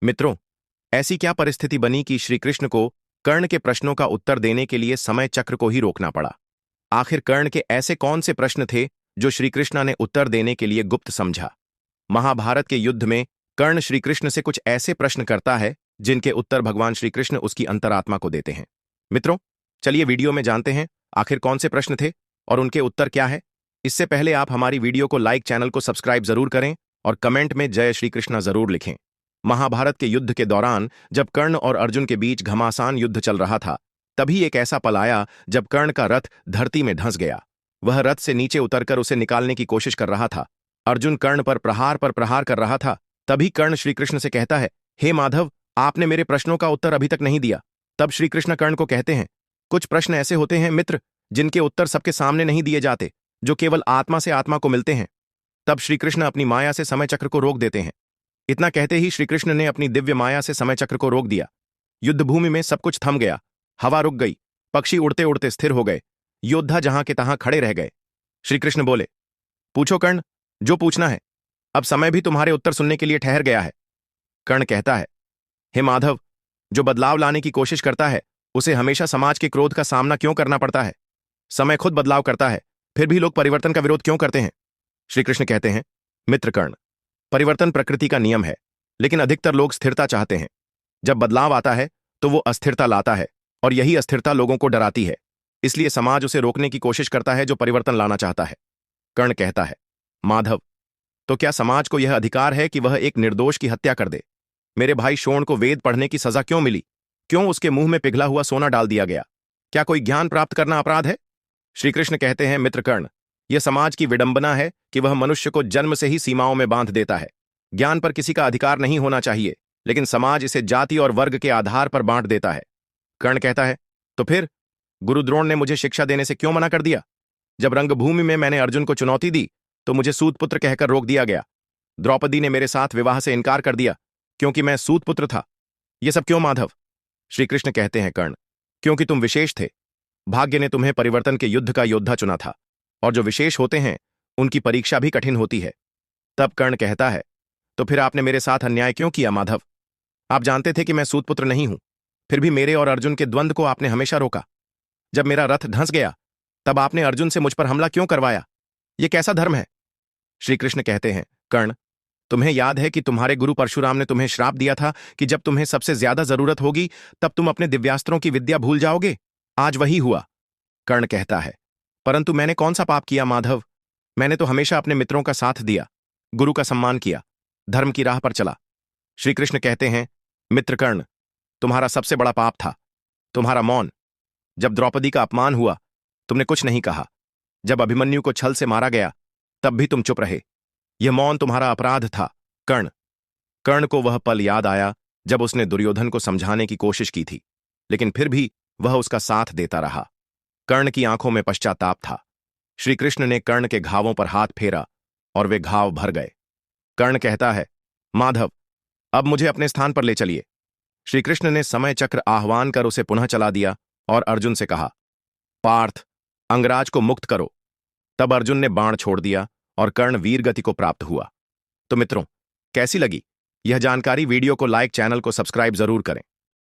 मित्रों, ऐसी क्या परिस्थिति बनी कि श्री कृष्ण को कर्ण के प्रश्नों का उत्तर देने के लिए समय चक्र को ही रोकना पड़ा। आखिर कर्ण के ऐसे कौन से प्रश्न थे जो श्री कृष्ण ने उत्तर देने के लिए गुप्त समझा। महाभारत के युद्ध में कर्ण श्री कृष्ण से कुछ ऐसे प्रश्न करता है जिनके उत्तर भगवान श्री कृष्ण उसकी अंतरात्मा को देते हैं। मित्रों, चलिए वीडियो में जानते हैं आखिर कौन से प्रश्न थे और उनके उत्तर क्या है। इससे पहले आप हमारी वीडियो को लाइक, चैनल को सब्सक्राइब जरूर करें और कमेंट में जय श्री कृष्णा जरूर लिखें। महाभारत के युद्ध के दौरान जब कर्ण और अर्जुन के बीच घमासान युद्ध चल रहा था, तभी एक ऐसा पल आया जब कर्ण का रथ धरती में धंस गया। वह रथ से नीचे उतरकर उसे निकालने की कोशिश कर रहा था। अर्जुन कर्ण पर प्रहार कर रहा था। तभी कर्ण श्री कृष्ण से कहता है, हे माधव, आपने मेरे प्रश्नों का उत्तर अभी तक नहीं दिया। तब श्री कृष्ण कर्ण को कहते हैं, कुछ प्रश्न ऐसे होते हैं मित्र, जिनके उत्तर सबके सामने नहीं दिए जाते, जो केवल आत्मा से आत्मा को मिलते हैं। तब श्री कृष्ण अपनी माया से समय चक्र को रोक देते हैं। इतना कहते ही श्री कृष्ण ने अपनी दिव्य माया से समय चक्र को रोक दिया। युद्धभूमि में सब कुछ थम गया, हवा रुक गई, पक्षी उड़ते उड़ते स्थिर हो गए, योद्धा जहां के तहां खड़े रह गए। श्री कृष्ण बोले, पूछो कर्ण, जो पूछना है। अब समय भी तुम्हारे उत्तर सुनने के लिए ठहर गया है। कर्ण कहता है, हे माधव, जो बदलाव लाने की कोशिश करता है उसे हमेशा समाज के क्रोध का सामना क्यों करना पड़ता है? समय खुद बदलाव करता है, फिर भी लोग परिवर्तन का विरोध क्यों करते हैं? श्री कृष्ण कहते हैं, मित्र कर्ण, परिवर्तन प्रकृति का नियम है, लेकिन अधिकतर लोग स्थिरता चाहते हैं। जब बदलाव आता है तो वो अस्थिरता लाता है, और यही अस्थिरता लोगों को डराती है। इसलिए समाज उसे रोकने की कोशिश करता है जो परिवर्तन लाना चाहता है। कर्ण कहता है, माधव, तो क्या समाज को यह अधिकार है कि वह एक निर्दोष की हत्या कर दे? मेरे भाई शोण को वेद पढ़ने की सजा क्यों मिली? क्यों उसके मुंह में पिघला हुआ सोना डाल दिया गया? क्या कोई ज्ञान प्राप्त करना अपराध है? श्री कृष्ण कहते हैं, मित्र कर्ण, यह समाज की विडंबना है कि वह मनुष्य को जन्म से ही सीमाओं में बांध देता है। ज्ञान पर किसी का अधिकार नहीं होना चाहिए, लेकिन समाज इसे जाति और वर्ग के आधार पर बांट देता है। कर्ण कहता है, तो फिर गुरु द्रोण ने मुझे शिक्षा देने से क्यों मना कर दिया? जब रंगभूमि में मैंने अर्जुन को चुनौती दी तो मुझे सूतपुत्र कहकर रोक दिया गया। द्रौपदी ने मेरे साथ विवाह से इनकार कर दिया क्योंकि मैं सूतपुत्र था। यह सब क्यों माधव? श्री कृष्ण कहते हैं, कर्ण, क्योंकि तुम विशेष थे। भाग्य ने तुम्हें परिवर्तन के युद्ध का योद्धा चुना था, और जो विशेष होते हैं उनकी परीक्षा भी कठिन होती है। तब कर्ण कहता है, तो फिर आपने मेरे साथ अन्याय क्यों किया माधव? आप जानते थे कि मैं सूतपुत्र नहीं हूं, फिर भी मेरे और अर्जुन के द्वंद्व को आपने हमेशा रोका। जब मेरा रथ धंस गया तब आपने अर्जुन से मुझ पर हमला क्यों करवाया? यह कैसा धर्म है? श्री कृष्ण कहते हैं, कर्ण, तुम्हें याद है कि तुम्हारे गुरु परशुराम ने तुम्हें श्राप दिया था कि जब तुम्हें सबसे ज्यादा जरूरत होगी तब तुम अपने दिव्यास्त्रों की विद्या भूल जाओगे। आज वही हुआ। कर्ण कहता है, परंतु मैंने कौन सा पाप किया माधव? मैंने तो हमेशा अपने मित्रों का साथ दिया, गुरु का सम्मान किया, धर्म की राह पर चला। श्री कृष्ण कहते हैं, मित्र कर्ण, तुम्हारा सबसे बड़ा पाप था तुम्हारा मौन। जब द्रौपदी का अपमान हुआ तुमने कुछ नहीं कहा। जब अभिमन्यु को छल से मारा गया तब भी तुम चुप रहे। यह मौन तुम्हारा अपराध था। कर्ण कर्ण को वह पल याद आया जब उसने दुर्योधन को समझाने की कोशिश की थी, लेकिन फिर भी वह उसका साथ देता रहा। कर्ण की आंखों में पश्चाताप था। श्री कृष्ण ने कर्ण के घावों पर हाथ फेरा और वे घाव भर गए। कर्ण कहता है, माधव, अब मुझे अपने स्थान पर ले चलिए। श्री कृष्ण ने समय चक्र आह्वान कर उसे पुनः चला दिया और अर्जुन से कहा, पार्थ, अंगराज को मुक्त करो। तब अर्जुन ने बाण छोड़ दिया और कर्ण वीर गति को प्राप्त हुआ। तो मित्रों, कैसी लगी यह जानकारी? वीडियो को लाइक, चैनल को सब्सक्राइब जरूर करें।